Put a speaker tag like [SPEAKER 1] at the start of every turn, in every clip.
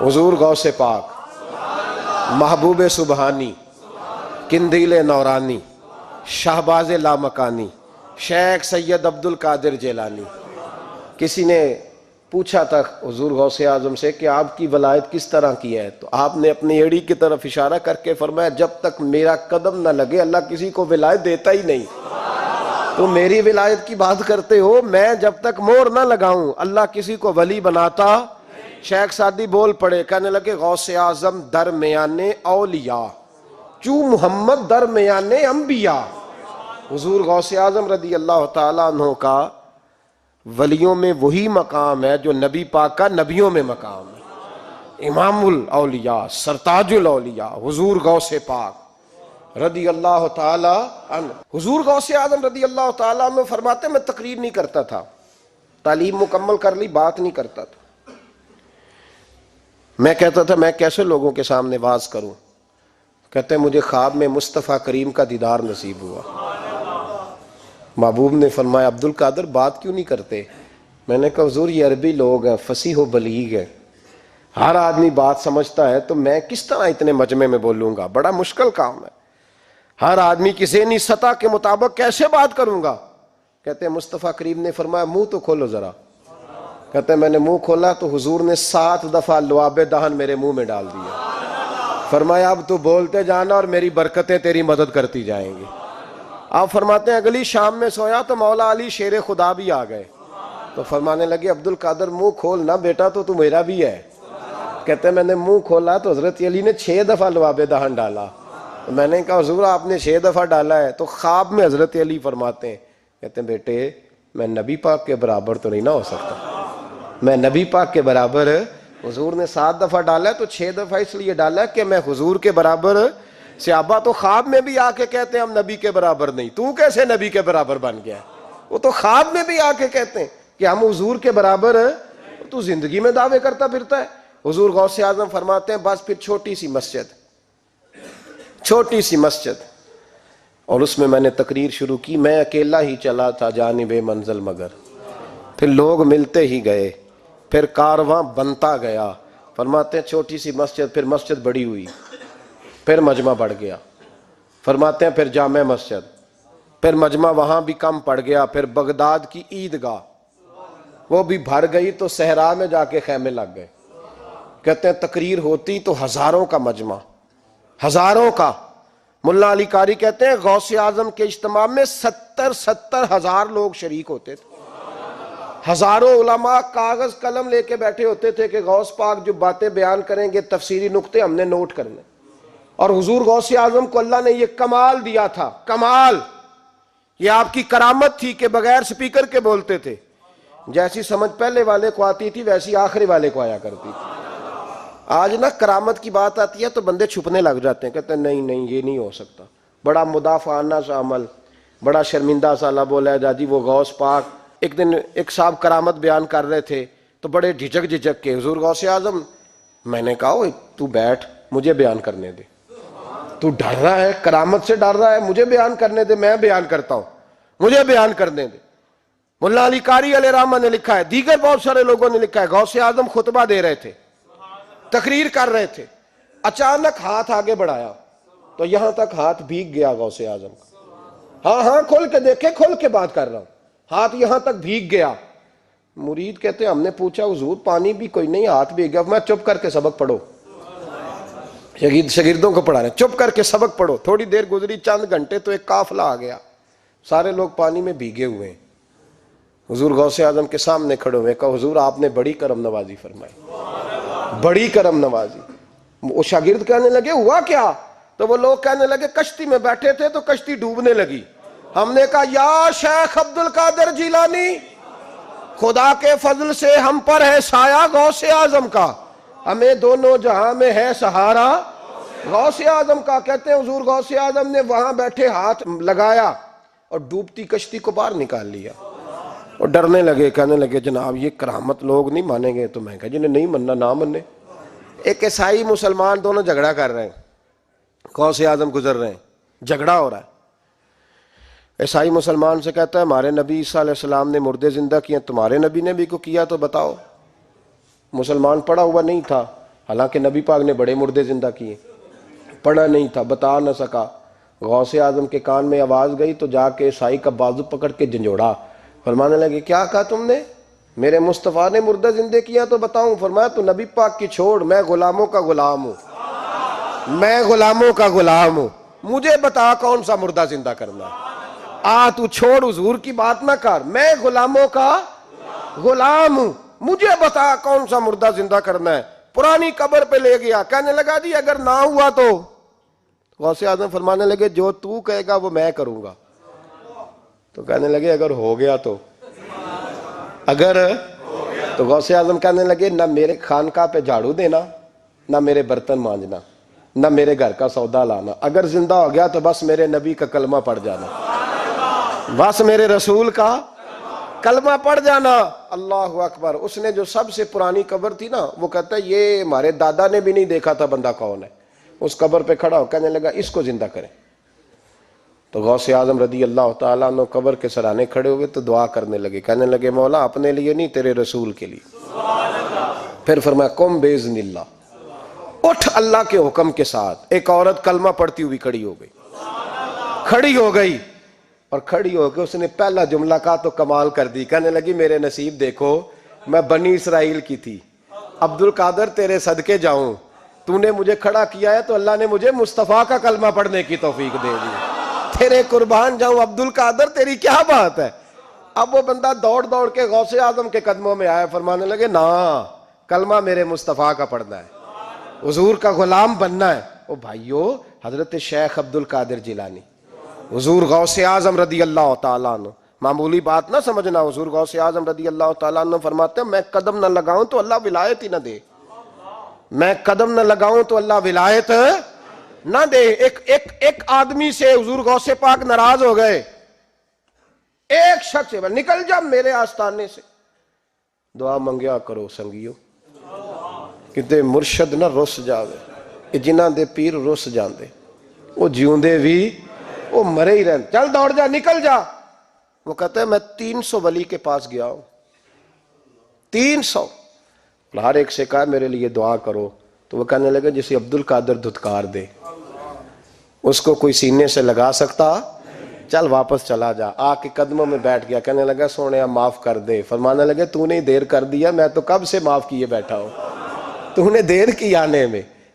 [SPEAKER 1] حضور غوث پاک، محبوب سبحانی، قندیل نورانی، شہباز لامکانی، شیخ سید عبد القادر جیلانی۔ کسی نے پوچھا تھا حضور غوث اعظم سے کہ آپ کی ولایت کس طرح کی ہے، تو آپ نے اپنی ایڑی کی طرف اشارہ کر کے فرمایا جب تک میرا قدم نہ لگے اللہ کسی کو ولایت دیتا ہی نہیں۔ تو میری ولایت کی بات کرتے ہو، میں جب تک مہر نہ لگاؤں اللہ کسی کو ولی بناتا۔ شیخ سعدی بول پڑے، کہنے لگے غوث اعظم درمیان اولیاء چو محمد درمیان انبیاء۔ حضور غوث اعظم رضی اللہ تعالیٰ عنہ کا ولیوں میں وہی مقام ہے جو نبی پاک کا نبیوں میں مقام ہے۔ امام الاولیاء، سرتاج الاولیاء حضور غوث پاک رضی اللہ تعالیٰ عنہ۔ حضور غوث اعظم رضی اللہ تعالیٰ عنہ فرماتے میں تقریر نہیں کرتا تھا، تعلیم مکمل کر لی بات نہیں کرتا تھا۔ میں کہتا تھا میں کیسے لوگوں کے سامنے واز کروں، کہتے ہیں مجھے خواب میں مصطفیٰ کریم کا دیدار نصیب ہوا۔ محبوب نے فرمایا عبد القادر بات کیوں نہیں کرتے؟ میں نے کہا حضور یہ عربی لوگ ہیں، فصیح و بلیغ ہیں، ہر آدمی بات سمجھتا ہے، تو میں کس طرح اتنے مجمع میں بولوں گا، بڑا مشکل کام ہے، ہر آدمی کی ذہنی سطح کے مطابق کیسے بات کروں گا؟ کہتے ہیں مصطفیٰ کریم نے فرمایا منہ تو کھولو ذرا۔ کہتے ہیں میں نے منہ کھولا تو حضور نے 7 دفعہ لعاب دہن میرے منہ میں ڈال دیا۔ فرمایا اب تو بولتے جانا اور میری برکتیں تیری مدد کرتی جائیں گی۔ آپ فرماتے ہیں اگلی شام میں سویا تو مولا علی شیر خدا بھی آ گئے، تو فرمانے لگے عبد القادر منہ کھول نہ بیٹا تو میرا بھی ہے۔ کہتے ہیں میں نے منہ کھولا تو حضرت علی نے 6 دفعہ لعاب دہن ڈالا۔ تو میں نے کہا حضور آپ نے 6 دفعہ ڈالا ہے، تو خواب میں حضرت علی فرماتے ہیں، کہتے ہیں بیٹے میں نبی پاک کے برابر تو نہیں نہ ہو سکتا، میں نبی پاک کے برابر، حضور نے 7 دفعہ ڈالا ہے تو 6 دفعہ اس لیے ڈالا ہے کہ میں حضور کے برابر۔ صحابہ تو خواب میں بھی آ کے کہتے ہیں ہم نبی کے برابر نہیں، تو کیسے نبی کے برابر بن گیا؟ وہ تو خواب میں بھی آ کے کہتے ہیں کہ ہم حضور کے برابر ہیں، تو زندگی میں دعوے کرتا پھرتا ہے۔ حضور غوث اعظم فرماتے ہیں بس پھر چھوٹی سی مسجد، اور اس میں نے تقریر شروع کی، میں اکیلا ہی چلا تھا جانب منزل مگر، پھر لوگ ملتے ہی گئے، پھر کارواں بنتا گیا۔ فرماتے ہیں چھوٹی سی مسجد، پھر مسجد بڑی ہوئی، پھر مجمع بڑھ گیا۔ فرماتے ہیں پھر جامع مسجد، پھر مجمع وہاں بھی کم پڑ گیا، پھر بغداد کی عیدگاہ وہ بھی بھر گئی تو صحرا میں جا کے خیمے لگ گئے۔ کہتے ہیں تقریر ہوتی تو ہزاروں کا مجمع، ہزاروں کا۔ ملا علی قاری کہتے ہیں غوث اعظم کے اجتماع میں 70 ہزار لوگ شریک ہوتے تھے، ہزاروں علماء کاغذ قلم لے کے بیٹھے ہوتے تھے کہ غوث پاک جو باتیں بیان کریں گے تفسیری نقطے ہم نے نوٹ کرنے۔ اور حضور غوث اعظم کو اللہ نے یہ کمال دیا تھا، کمال، یہ آپ کی کرامت تھی کہ بغیر سپیکر کے بولتے تھے، جیسی سمجھ پہلے والے کو آتی تھی ویسی آخری والے کو آیا کرتی تھی۔ آج نا کرامت کی بات آتی ہے تو بندے چھپنے لگ جاتے ہیں، کہتے ہیں نہیں یہ نہیں ہو سکتا، بڑا مدافعانہ سا عمل، بڑا شرمندہ سا لب بولا ہے جی وہ غوث پاک۔ ایک دن ایک صاحب کرامت بیان کر رہے تھے تو بڑے جھجک کے حضور غوث اعظم، میں نے کہا تو بیٹھ مجھے بیان کرنے دے، تو ڈر رہا ہے کرامت سے ڈر رہا ہے، مجھے بیان کرنے دے، میں بیان کرتا ہوں، مجھے بیان کرنے دے۔ ملا علی قاری علیہ رحمہ نے لکھا ہے، دیگر بہت سارے لوگوں نے لکھا ہے، غوث اعظم خطبہ دے رہے تھے، تقریر کر رہے تھے، اچانک ہاتھ آگے بڑھایا تو یہاں تک ہاتھ بھیگ گیا غوث اعظم کا۔ ہاں کھول کے دیکھے، کھول کے بات کر رہا ہوں، ہاتھ یہاں تک بھیگ گیا۔ مرید کہتے ہیں ہم نے پوچھا حضور پانی بھی کوئی نہیں، ہاتھ بھیگ گیا۔ میں چپ کر کے سبق پڑھو، شاگردوں کو پڑھا رہے ہیں، چپ کر کے سبق پڑھو۔ تھوڑی دیر گزری، چند گھنٹے تو ایک قافلہ آ گیا، سارے لوگ پانی میں بھیگے ہوئے ہیں۔ حضور غوث اعظم کے سامنے کھڑے ہوئے، کہا حضور آپ نے بڑی کرم نوازی فرمائی، بڑی کرم نوازی۔ وہ شاگرد کہنے لگے ہوا کیا؟ تو وہ لوگ کہنے لگے کشتی میں بیٹھے تھے تو کشتی ڈوبنے لگی، ہم نے کہا یا شیخ عبد القادر جیلانی، خدا کے فضل سے ہم پر ہے سایہ غوث اعظم کا، ہمیں دونوں جہاں میں ہے سہارا غوث اعظم کا۔ کہتے ہیں حضور غوث اعظم نے وہاں بیٹھے ہاتھ لگایا اور ڈوبتی کشتی کو باہر نکال لیا، اور ڈرنے لگے، کہنے لگے جناب یہ کرامت لوگ نہیں مانیں گے۔ تو میں کہا جنہیں نہیں مننا نہ منے۔ ایک عیسائی مسلمان دونوں جھگڑا کر رہے ہیں، غوث اعظم گزر رہے ہیں، جھگڑا ہو رہا ہے۔ عیسائی مسلمان سے کہتا ہے ہمارے نبی عیسیٰ علیہ السلام نے مردے زندہ کیے، تمہارے نبی نے بھی کو کیا تو بتاؤ۔ مسلمان پڑھا ہوا نہیں تھا، حالانکہ نبی پاک نے بڑے مردے زندہ کیے، پڑھا نہیں تھا، بتا نہ سکا۔ غوث اعظم کے کان میں آواز گئی تو جا کے عیسائی کا بازو پکڑ کے جھنجھوڑا، فرمانے لگے کیا کہا تم نے؟ میرے مصطفیٰ نے مردہ زندے کیا تو بتاؤں؟ فرمایا تو نبی پاک کی چھوڑ، میں غلاموں کا غلام ہوں، میں غلاموں کا غلام ہوں، مجھے بتا کون سا مردہ زندہ کرنا ہے۔ تو چھوڑ حضور کی بات نہ کر، میں غلاموں کا غلام ہوں، مجھے بتا کون سا مردہ زندہ کرنا ہے۔ پرانی قبر پہ لے گیا، کہنے لگا جی اگر نہ ہوا تو؟ غوث اعظم فرمانے لگے جو تو کہے گا وہ میں کروں گا۔ تو کہنے لگے اگر ہو گیا تو؟ اگر تو غوث اعظم کہنے لگے نہ میرے خانقاہ پہ جھاڑو دینا، نہ میرے برتن مانجنا، نہ میرے گھر کا سودا لانا، اگر زندہ ہو گیا تو بس میرے نبی کا کلمہ پڑھ جانا، بس میرے رسول کا کلمہ پڑھ جانا۔ اللہ اکبر۔ اس نے جو سب سے پرانی قبر تھی نا، وہ کہتا ہے یہ ہمارے دادا نے بھی نہیں دیکھا تھا بندہ کون ہے، اس قبر پہ کھڑا ہو کہنے لگا اس کو زندہ کریں۔ تو غوث اعظم رضی اللہ تعالیٰ عنہ قبر کے سرانے کھڑے ہوئے تو دعا کرنے لگے، کہنے لگے مولا اپنے لیے نہیں، تیرے رسول کے لیے۔ پھر فرمایا قم باذن اللہ، اٹھ اللہ کے حکم کے ساتھ۔ ایک عورت کلمہ پڑھتی ہوئی کھڑی ہو گئی، کھڑی ہو گئی، اور کھڑی ہو کے اس نے پہلا جملہ کہا تو کمال کر دی، کہنے لگی میرے نصیب دیکھو، میں بنی اسرائیل کی تھی، عبد القادر تیرے صدقے جاؤں، تو نے مجھے کھڑا کیا ہے تو اللہ نے مجھے مصطفیٰ کا کلمہ پڑھنے کی توفیق دے دی، تیرے قربان جاؤں عبد القادر، تیری کیا بات ہے۔ اب وہ بندہ دوڑ دوڑ کے غوث اعظم کے قدموں میں آیا، فرمانے لگے نا کلمہ میرے مصطفیٰ کا پڑھنا ہے، حضور کا غلام بننا ہے۔ او بھائیو، حضرت شیخ عبد القادر جیلانی، حضور غوث اعظم رضی اللہ تعالیٰ عنہ، معمولی بات نہ سمجھنا، حضور غوث اعظم رضی اللہ تعالیٰ عنہ فرماتے ہیں میں قدم نہ لگاؤں تو اللہ ولایت ہی نہ دے، میں قدم نہ لگاؤں تو اللہ ولایت نہ دے۔ ایک آدمی سے حضور غوث پاک ناراض ہو گئے، ایک شخص سے نکل جا میرے آستانے سے، دعا منگیا کرو سنگیو، کتے مرشد نہ رس جاوے، جنہ دے پیر رس جاندے، وہ جیوندے بھی وہ مرے ہی رہن، چل دوڑ جا نکل جا۔ وہ کہتا ہے میں 300 ولی کے پاس گیا ہوں، 300، ہر ایک سے کہا میرے لیے دعا کرو، تو وہ کہنے لگے جسے عبد القادر دھتکار دے اس کو کوئی سینے سے لگا سکتا، چل واپس چلا جا۔ آ کے قدموں میں بیٹھ گیا، کہنے لگا سونے معاف کر دے۔ فرمانے لگے تو نے دیر کر دیا، میں تو کب سے معاف کیے بیٹھا ہوں، تو نے دیر کی آنے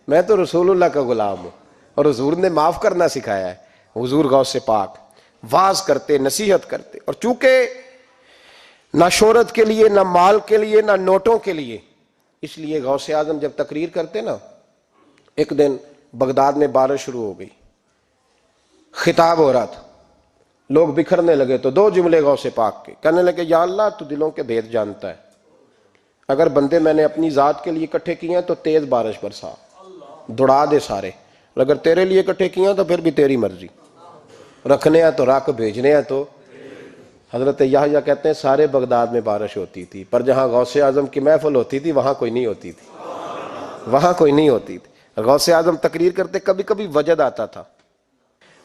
[SPEAKER 1] میں تو رسول اللہ کا غلام ہوں، اور حضور نے معاف کرنا سکھایا ہے۔ حضور غوث پاک واز کرتے، نصیحت کرتے، اور چونکہ نہ شہرت کے لیے، نہ مال کے لیے، نہ نوٹوں کے لیے، اس لیے غوث اعظم جب تقریر کرتے نا، ایک دن بغداد میں بارش شروع ہو گئی، خطاب ہو رہا تھا، لوگ بکھرنے لگے، تو 2 جملے غوث پاک کے، کہنے لگے یا اللہ تو دلوں کے بھید جانتا ہے، اگر بندے میں نے اپنی ذات کے لیے اکٹھے کیے ہیں تو تیز بارش برسا، دوڑا دے سارے، اگر تیرے لیے اکٹھے کیے ہیں تو پھر بھی تیری مرضی، رکھنے ہیں تو رکھ، بھیجنے ہیں تو۔ حضرت یحییٰ کہتے ہیں سارے بغداد میں بارش ہوتی تھی، پر جہاں غوث اعظم کی محفل ہوتی تھی وہاں کوئی نہیں ہوتی تھی، وہاں کوئی نہیں ہوتی تھی۔ غوث اعظم تقریر کرتے، کبھی کبھی وجد آتا تھا۔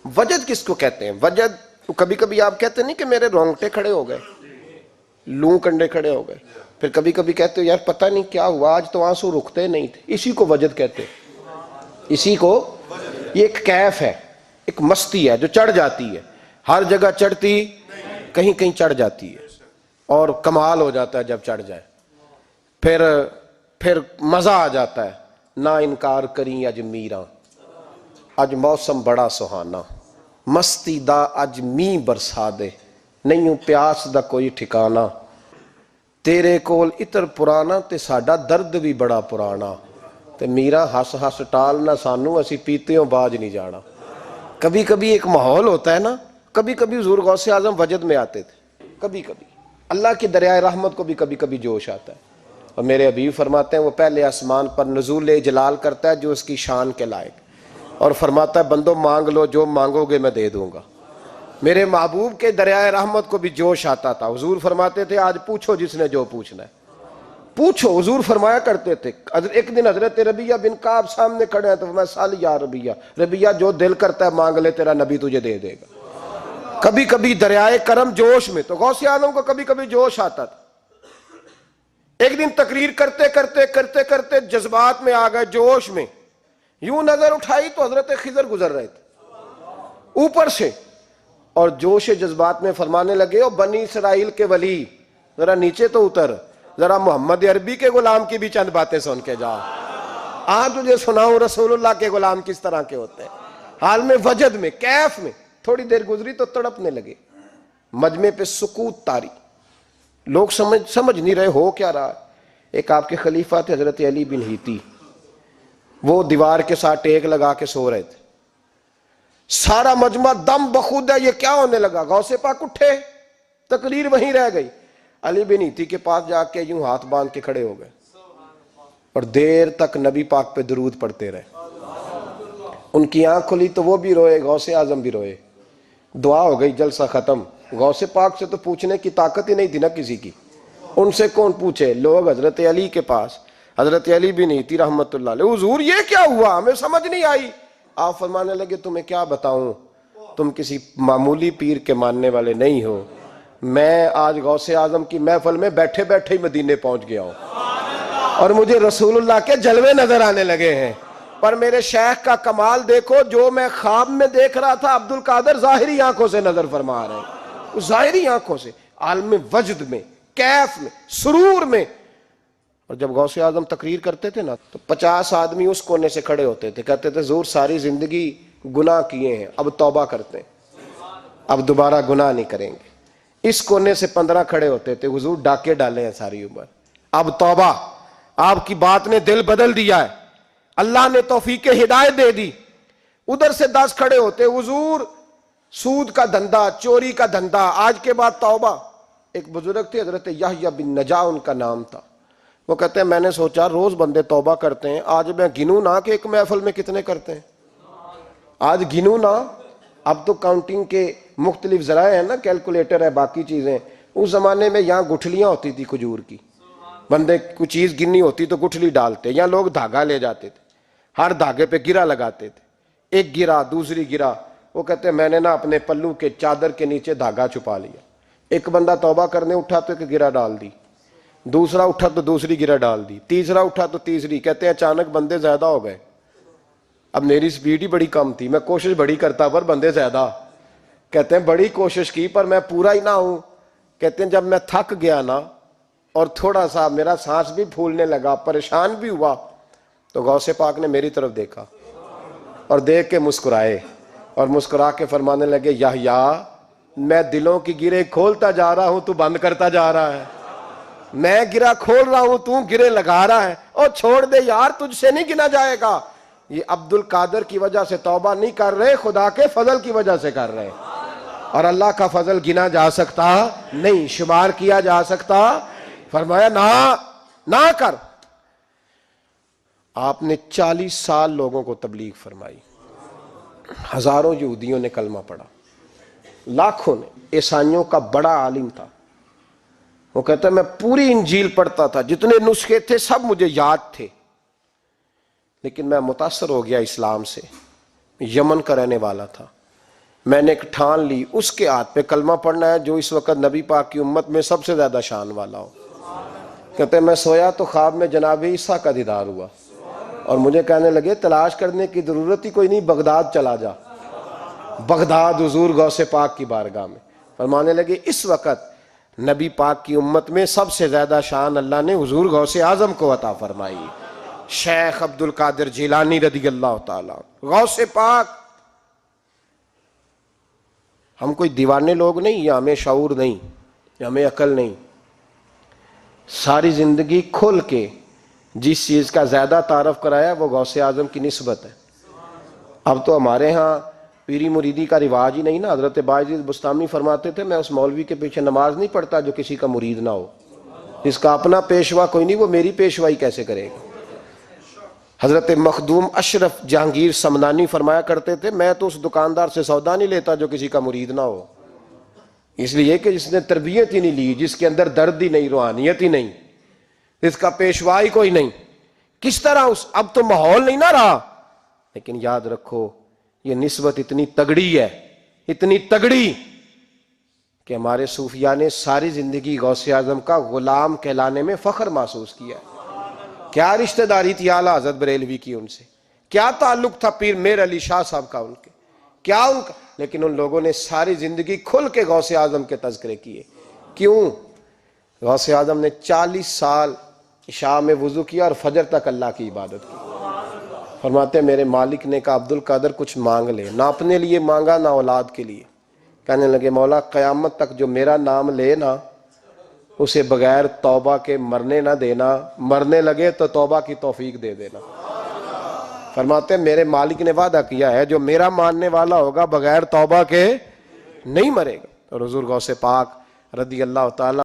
[SPEAKER 1] وجد کس کو کہتے ہیں؟ وجد کبھی کبھی آپ کہتے نہیں کہ میرے رونگٹے کھڑے ہو گئے، لوں کنڈے کھڑے ہو گئے، پھر کبھی کبھی کہتے ہو یار پتہ نہیں کیا ہوا، آج تو آنسو رکتے نہیں تھے، اسی کو وجد کہتے ہیں، اسی کو، یہ ایک کیف ہے، ایک مستی ہے جو چڑھ جاتی ہے، ہر جگہ چڑھتی کہیں کہیں چڑھ جاتی ہے، اور کمال ہو جاتا ہے جب چڑھ جائے، پھر مزہ آ جاتا ہے۔ نہ انکار کریں اج میراں، اج موسم بڑا سہانا، مستی دا اج می برسا دے، نہیں پیاس دا کوئی ٹھکانا، تیرے کول اتر پرانا تے ساڈا درد بھی بڑا پرانا، تے میرا ہس ہس ٹال نہ سانو، اسی پیتےوں باج نہیں جانا۔ کبھی کبھی ایک ماحول ہوتا ہے نا، کبھی کبھی حضور غوث اعظم وجد میں آتے تھے، کبھی کبھی اللہ کی دریائے رحمت کو بھی کبھی کبھی جوش آتا ہے، اور میرے حبیب فرماتے ہیں وہ پہلے آسمان پر نزول جلال کرتا ہے جو اس کی شان کے لائق، اور فرماتا ہے بندو مانگ لو جو مانگو گے میں دے دوں گا۔ میرے محبوب کے دریائے رحمت کو بھی جوش آتا تھا، حضور فرماتے تھے آج پوچھو جس نے جو پوچھنا ہے پوچھو، حضور فرمایا کرتے تھے۔ ایک دن حضرت ربیہ بن کعب سامنے کھڑے ہیں تو میں سال یا ربیہ، ربیہ جو دل کرتا ہے مانگ لے، تیرا نبی تجھے دے دے گا۔ کبھی کبھی دریائے کرم جوش میں، تو غوث اعظم کو کبھی کبھی جوش آتا تھا۔ ایک دن تقریر کرتے کرتے کرتے کرتے جذبات میں آ گئے، جوش میں، یوں نظر اٹھائی تو حضرت خضر گزر رہے تھے اوپر سے، اور جوش جذبات میں فرمانے لگے، او بنی اسرائیل کے ولی ذرا نیچے تو اتر، ذرا محمد عربی کے غلام کی بھی چند باتیں سن کے جا، آج تجھے سناؤں رسول اللہ کے غلام کس طرح کے ہوتے ہیں۔ حال میں وجد میں کیف میں تھوڑی دیر گزری تو تڑپنے لگے، مجمع پہ سکوت طاری، لوگ سمجھ نہیں رہے ہو کیا رہا۔ ایک آپ کے خلیفہ تھے حضرت علی بن ہیتی، وہ دیوار کے ساتھ ٹیک لگا کے سو رہے تھے، سارا مجمع دم بخود ہے، یہ کیا ہونے لگا؟ غوث پاک اٹھے، تقریر وہیں رہ گئی، علی بن ہیتی کے پاس جا کے یوں ہاتھ باندھ کے کھڑے ہو گئے اور دیر تک نبی پاک پہ درود پڑھتے رہے۔ ان کی آنکھ کھلی تو وہ بھی روئے، غوث اعظم بھی روئے، دعا ہو گئی، جلسہ ختم۔ غوث پاک سے تو پوچھنے کی طاقت ہی نہیں تھی نا کسی کی، ان سے کون پوچھے؟ لوگ حضرت علی کے پاس، حضرت علی بن ہیتی رحمت اللہ علیہ، حضور یہ کیا ہوا؟ ہمیں سمجھ نہیں آئی۔ آپ فرمانے لگے، تمہیں کیا بتاؤں، تم کسی معمولی پیر کے ماننے والے نہیں ہو، میں آج غوث اعظم کی محفل میں بیٹھے بیٹھے ہی مدینے پہنچ گیا ہوں اور مجھے رسول اللہ کے جلوے نظر آنے لگے ہیں، پر میرے شیخ کا کمال دیکھو، جو میں خواب میں دیکھ رہا تھا عبد القادر ظاہری آنکھوں سے نظر فرما رہے ہیں، ظاہری آنکھوں سے، عالم وجد میں، کیف میں، سرور میں۔ اور جب غوث اعظم تقریر کرتے تھے نا تو 50 آدمی اس کونے سے کھڑے ہوتے تھے، کہتے تھے حضور ساری زندگی گناہ کیے ہیں، اب توبہ کرتے ہیں، اب دوبارہ گناہ نہیں کریں گے۔ اس کونے سے 15 کھڑے ہوتے تھے، حضور ڈاکے ڈالے ہیں ساری عمر، اب توبہ، آپ کی بات نے دل بدل دیا ہے، اللہ نے توفیق ہدایت دے دی۔ ادھر سے 10 کھڑے ہوتے، حضور سود کا دھندا، چوری کا دھندا، آج کے بعد توبہ۔ ایک بزرگ تھے حضرت یحییٰ بن نجا ان کا نام تھا، وہ کہتے ہیں میں نے سوچا روز بندے توبہ کرتے ہیں، آج میں گنوں نہ کہ ایک محفل میں کتنے کرتے ہیں، آج گنوں نہ۔ اب تو کاؤنٹنگ کے مختلف ذرائع ہیں نا، کیلکولیٹر ہے، باقی چیزیں، اس زمانے میں یہاں گٹھلیاں ہوتی تھی کھجور کی، بندے کوئی چیز گننی ہوتی تو گٹھلی ڈالتے، یا لوگ دھاگا لے جاتے تھے، ہر دھاگے پہ گرہ لگاتے تھے، ایک گرہ دوسری گرہ، وہ کہتے ہیں میں نے نا اپنے پلو کے چادر کے نیچے دھاگا چھپا لیا، ایک بندہ توبہ کرنے اٹھا تو ایک گرہ ڈال دی، دوسرا اٹھا تو دوسری گرہ ڈال دی، تیسرا اٹھا تو تیسری، کہتے ہیں اچانک بندے زیادہ ہو گئے، اب میری سپیڈ ہی بڑی کم تھی، میں کوشش بڑی کرتا پر بندے زیادہ، کہتے ہیں بڑی کوشش کی پر میں پورا ہی نہ ہوں، کہتے ہیں جب میں تھک گیا نا اور تھوڑا سا میرا سانس بھی پھولنے لگا، پریشان بھی ہوا، تو غوث پاک نے میری طرف دیکھا اور دیکھ کے مسکرائے اور مسکرا کے فرمانے لگے، یحییٰ میں دلوں کی گرے کھولتا جا رہا ہوں، تو بند کرتا جا رہا ہے، میں گرہ کھول رہا ہوں، تو گرے لگا رہا ہے، اور چھوڑ دے یار، تجھ سے نہیں گنا جائے گا۔ یہ عبد القادر کی وجہ سے توبہ نہیں کر رہے، خدا کے فضل کی وجہ سے کر رہے، اور اللہ کا فضل گنا جا سکتا نہیں، شمار کیا جا سکتا۔ فرمایا نہ کر۔ آپ نے 40 سال لوگوں کو تبلیغ فرمائی، ہزاروں یہودیوں نے کلمہ پڑھا، لاکھوں نے، عیسائیوں کا بڑا عالم تھا، وہ کہتا ہے میں پوری انجیل پڑھتا تھا، جتنے نسخے تھے سب مجھے یاد تھے، لیکن میں متاثر ہو گیا اسلام سے، یمن کا رہنے والا تھا، میں نے ایک ٹھان لی اس کے ہاتھ پہ کلمہ پڑھنا ہے جو اس وقت نبی پاک کی امت میں سب سے زیادہ شان والا ہو۔ کہتے ہیں میں سویا تو خواب میں جناب عیسیٰ کا دیدار ہوا اور مجھے کہنے لگے تلاش کرنے کی ضرورت ہی کوئی نہیں، بغداد چلا جا، بغداد حضور غوث پاک کی بارگاہ میں، فرمانے لگے اس وقت نبی پاک کی امت میں سب سے زیادہ شان اللہ نے حضور غوث اعظم کو عطا فرمائی، شیخ عبد القادر جیلانی رضی اللہ تعالیٰ، غوث پاک۔ ہم کوئی دیوانے لوگ نہیں، یا ہمیں شعور نہیں، یا ہمیں عقل نہیں، ساری زندگی کھل کے جس چیز کا زیادہ تعارف کرایا وہ غوث اعظم کی نسبت ہے۔ اب تو ہمارے ہاں پیری مریدی کا رواج ہی نہیں نا، حضرت باعزیز بستامی فرماتے تھے میں اس مولوی کے پیچھے نماز نہیں پڑھتا جو کسی کا مرید نہ ہو، جس کا اپنا پیشوا کوئی نہیں وہ میری پیشوائی کیسے کرے گا۔ حضرت مخدوم اشرف جہانگیر سمنانی فرمایا کرتے تھے میں تو اس دکاندار سے سودا نہیں لیتا جو کسی کا مرید نہ ہو، اس لیے کہ جس نے تربیت ہی نہیں لی، جس کے اندر درد ہی نہیں، روحانیت ہی نہیں، اس کا پیشوا ہی کوئی نہیں، کس طرح اب تو ماحول نہیں نہ رہا۔ لیکن یاد رکھو یہ نسبت اتنی تگڑی ہے، اتنی تگڑی کہ ہمارے صوفیاء نے ساری زندگی غوث اعظم کا غلام کہلانے میں فخر محسوس کیا ہے۔ کیا رشتہ داری تھی اعلیٰ حضرت بریلوی کی ان سے، کیا تعلق تھا پیر میر علی شاہ صاحب کا ان کے، کیا ان کا، لیکن ان لوگوں نے ساری زندگی کھل کے غوث اعظم کے تذکرے کیے۔ کیوں؟ غوث اعظم نے 40 سال عشاء میں وضو کیا اور فجر تک اللہ کی عبادت کی۔ فرماتے ہیں میرے مالک نے کہا عبد القادر کچھ مانگ لے، نہ اپنے لیے مانگا نہ اولاد کے لیے۔ کہنے لگے مولا قیامت تک جو میرا نام لے نا اسے بغیر توبہ کے مرنے نہ دینا، مرنے لگے تو توبہ کی توفیق دے دینا۔ فرماتے ہیں میرے مالک نے وعدہ کیا ہے جو میرا ماننے والا ہوگا بغیر توبہ کے نہیں مرے گا۔ اور حضور غوث پاک رضی اللہ تعالیٰ